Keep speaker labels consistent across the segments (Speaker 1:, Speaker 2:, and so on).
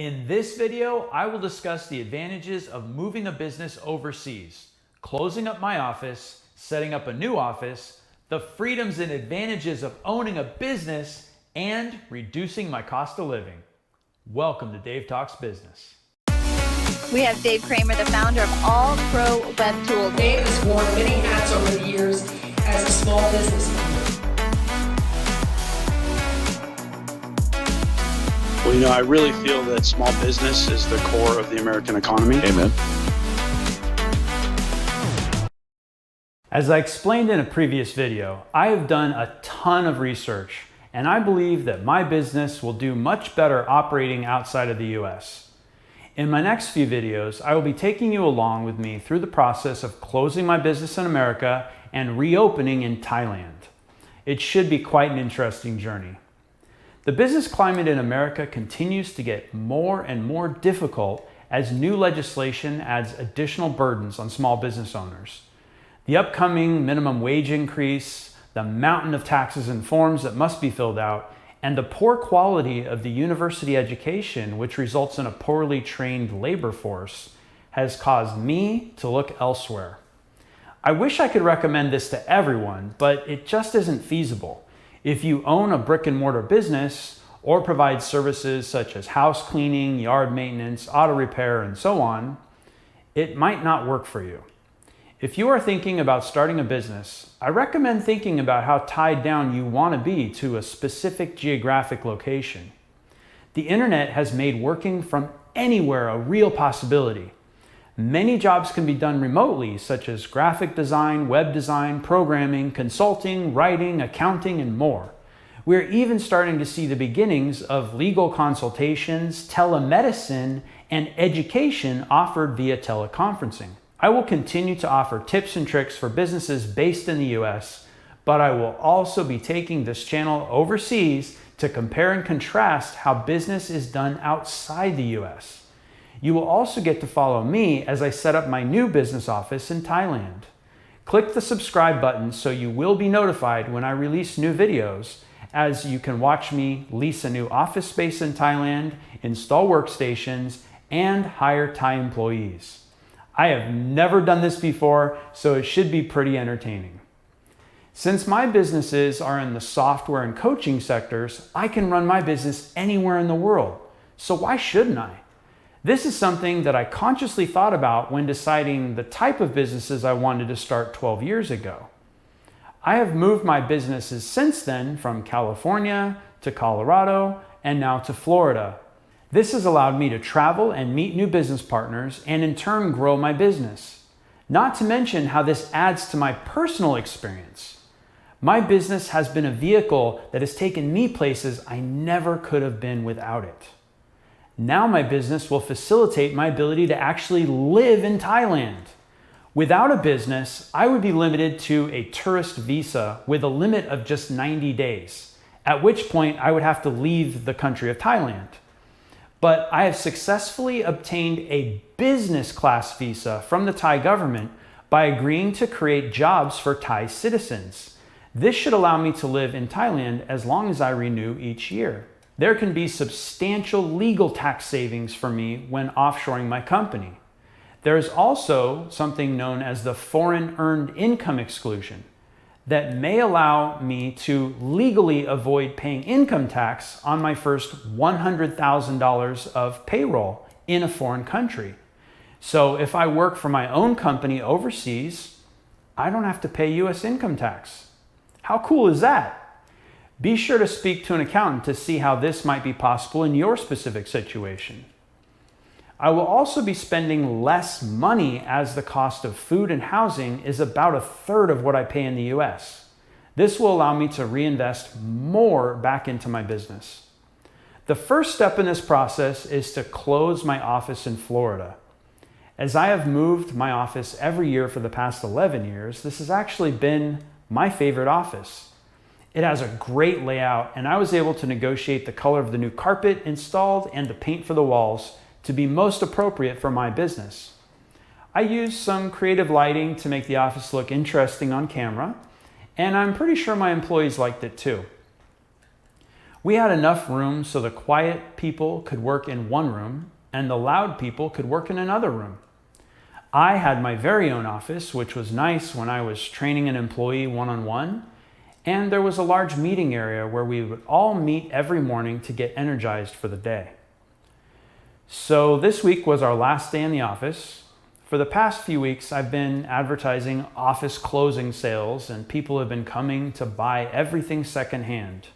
Speaker 1: In this video, I will discuss the advantages of moving a business overseas, closing up my office, setting up a new office, the freedoms and advantages of owning a business, and reducing my cost of living. Welcome to Dave Talks Business.
Speaker 2: We have Dave Kramer, the founder of All Pro Web Tools.
Speaker 3: Dave has worn many hats over the years as a small business owner.
Speaker 4: Well, I really feel that small business is the core of the American economy.
Speaker 5: Amen.
Speaker 1: As I explained in a previous video, I have done a ton of research, and I believe that my business will do much better operating outside of the US. In my next few videos, I will be taking you along with me through the process of closing my business in America and reopening in Thailand. It should be quite an interesting journey. The business climate in America continues to get more and more difficult as new legislation adds additional burdens on small business owners. The upcoming minimum wage increase, the mountain of taxes and forms that must be filled out, and the poor quality of the university education, which results in a poorly trained labor force, has caused me to look elsewhere. I wish I could recommend this to everyone, but it just isn't feasible. If you own a brick and mortar business or provide services such as house cleaning, yard maintenance, auto repair, and so on, it might not work for you. If you are thinking about starting a business, I recommend thinking about how tied down you want to be to a specific geographic location. The internet has made working from anywhere a real possibility. Many jobs can be done remotely, such as graphic design, web design, programming, consulting, writing, accounting, and more. We're even starting to see the beginnings of legal consultations, telemedicine, and education offered via teleconferencing. I will continue to offer tips and tricks for businesses based in the US, but I will also be taking this channel overseas to compare and contrast how business is done outside the US. You will also get to follow me as I set up my new business office in Thailand. Click the subscribe button so you will be notified when I release new videos, as you can watch me lease a new office space in Thailand, install workstations, and hire Thai employees. I have never done this before, so it should be pretty entertaining. Since my businesses are in the software and coaching sectors, I can run my business anywhere in the world. So why shouldn't I? This is something that I consciously thought about when deciding the type of businesses I wanted to start 12 years ago. I have moved my businesses since then from California to Colorado and now to Florida. This has allowed me to travel and meet new business partners and in turn grow my business. Not to mention how this adds to my personal experience. My business has been a vehicle that has taken me places I never could have been without it. Now my business will facilitate my ability to actually live in Thailand. Without a business, I would be limited to a tourist visa with a limit of just 90 days, at which point I would have to leave the country of Thailand. But I have successfully obtained a business class visa from the Thai government by agreeing to create jobs for Thai citizens. This should allow me to live in Thailand as long as I renew each year. There can be substantial legal tax savings for me when offshoring my company. There is also something known as the foreign earned income exclusion that may allow me to legally avoid paying income tax on my first $100,000 of payroll in a foreign country. So if I work for my own company overseas, I don't have to pay US income tax. How cool is that? Be sure to speak to an accountant to see how this might be possible in your specific situation. I will also be spending less money as the cost of food and housing is about a third of what I pay in the US. This will allow me to reinvest more back into my business. The first step in this process is to close my office in Florida. As I have moved my office every year for the past 11 years, this has actually been my favorite office. It has a great layout, and I was able to negotiate the color of the new carpet installed and the paint for the walls to be most appropriate for my business. I used some creative lighting to make the office look interesting on camera, and I'm pretty sure my employees liked it too. We had enough room so the quiet people could work in one room and the loud people could work in another room. I had my very own office, which was nice when I was training an employee one-on-one, and there was a large meeting area where we would all meet every morning to get energized for the day. So this week was our last day in the office. For the past few weeks, I've been advertising office closing sales, and people have been coming to buy everything secondhand.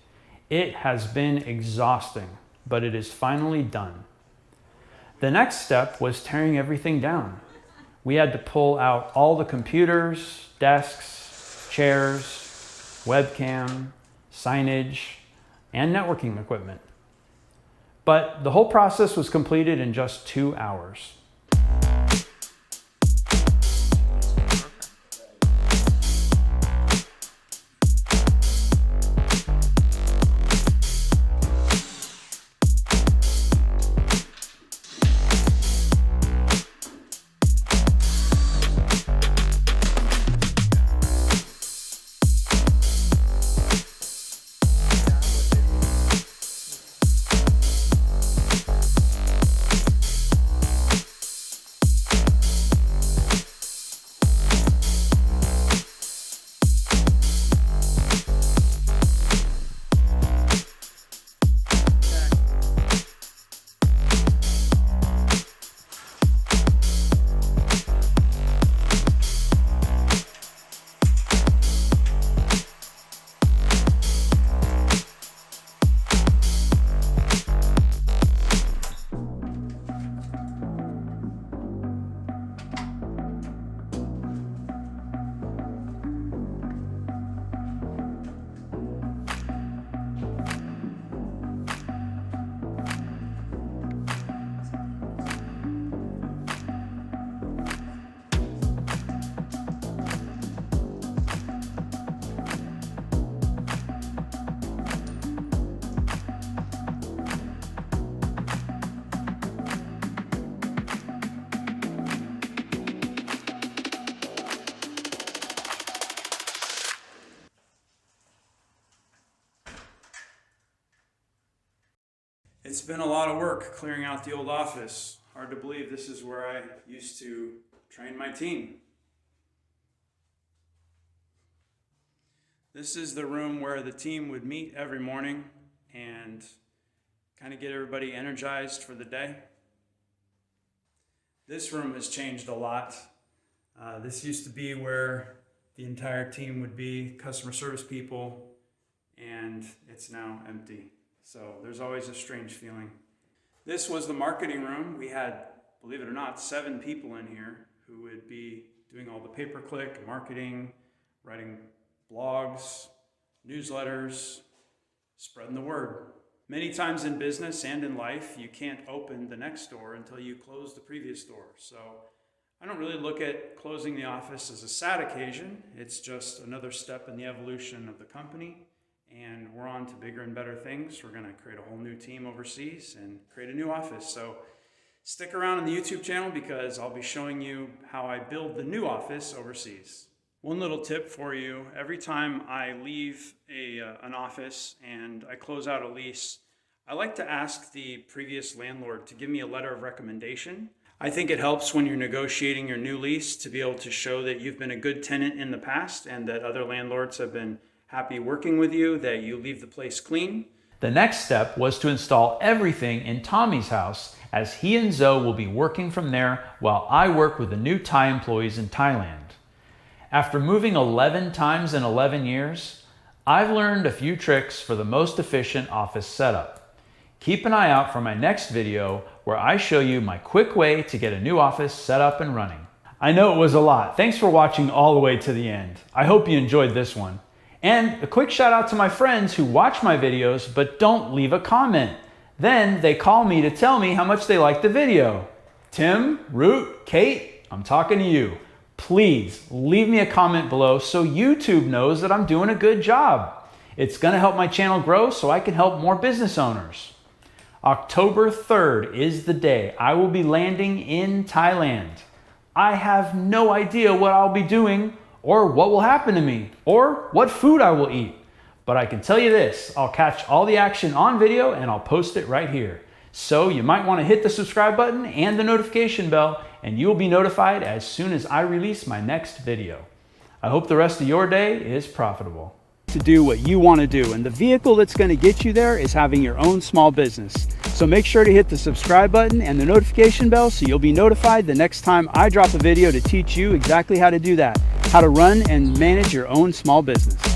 Speaker 1: It has been exhausting, but it is finally done. The next step was tearing everything down. We had to pull out all the computers, desks, chairs, webcam, signage, and networking equipment. But the whole process was completed in just 2 hours. It's been a lot of work clearing out the old office. Hard to believe this is where I used to train my team. This is the room where the team would meet every morning and kind of get everybody energized for the day. This room has changed a lot. This used to be where the entire team would be, customer service people, and it's now empty. So there's always a strange feeling. This was the marketing room. We had, believe it or not, 7 people in here who would be doing all the pay-per-click marketing, writing blogs, newsletters, spreading the word. Many times in business and in life, you can't open the next door until you close the previous door. So I don't really look at closing the office as a sad occasion. It's just another step in the evolution of the company. And we're on to bigger and better things. We're going to create a whole new team overseas and create a new office. So stick around on the YouTube channel because I'll be showing you how I build the new office overseas. One little tip for you, every time I leave an office and I close out a lease, I like to ask the previous landlord to give me a letter of recommendation. I think it helps when you're negotiating your new lease to be able to show that you've been a good tenant in the past and that other landlords have been happy working with you, that you leave the place clean.
Speaker 5: The next step was to install everything in Tommy's house, as he and Zoe will be working from there while I work with the new Thai employees in Thailand. After moving 11 times in 11 years, I've learned a few tricks for the most efficient office setup. Keep an eye out for my next video where I show you my quick way to get a new office set up and running. I know it was a lot. Thanks for watching all the way to the end. I hope you enjoyed this one. And a quick shout out to my friends who watch my videos but don't leave a comment. Then they call me to tell me how much they liked the video. Tim, Root, Kate, I'm talking to you. Please leave me a comment below so YouTube knows that I'm doing a good job. It's going to help my channel grow so I can help more business owners. October 3rd is the day I will be landing in Thailand. I have no idea what I'll be doing or what will happen to me, or what food I will eat.
Speaker 1: But I can tell you this, I'll catch all the action on video and I'll post it right here. So you might want to hit the subscribe button and the notification bell, and you'll be notified as soon as I release my next video. I hope the rest of your day is profitable. To do what you want to do, and the vehicle that's going to get you there is having your own small business. So make sure to hit the subscribe button and the notification bell so you'll be notified the next time I drop a video to teach you exactly how to do that, how to run and manage your own small business.